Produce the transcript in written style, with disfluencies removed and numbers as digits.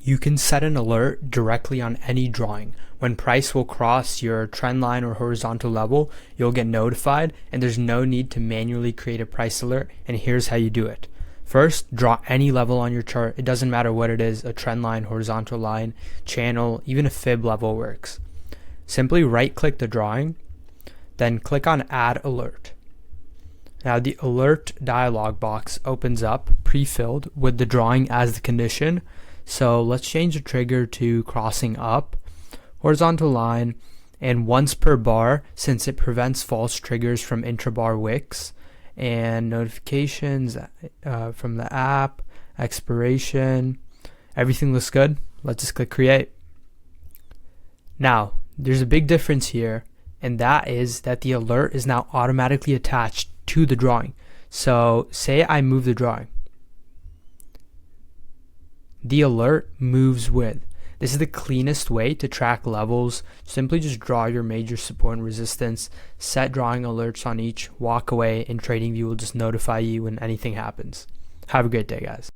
You can set an alert directly on any drawing. When price will cross your trend line or horizontal level, you'll get notified, and there's no need to manually create a price alert. And here's how you do it. First, draw any level on your chart. It doesn't matter what it is, a trend line, horizontal line, channel, even a fib level works. Simply right-click the drawing, then click on Add Alert. Now the alert dialog box opens up, pre-filled, with the drawing as the condition. So let's change the trigger to crossing up, horizontal line, and once per bar, since it prevents false triggers from intrabar wicks, and notifications from the app, expiration, everything looks good. Let's just click create. Now, there's a big difference here, and that is that the alert is now automatically attached to the drawing. So say I move the drawing. The alert moves with. This is the cleanest way to track levels. Simply just draw your major support and resistance, set drawing alerts on each, walk away, and TradingView will just notify you when anything happens. Have a great day, guys.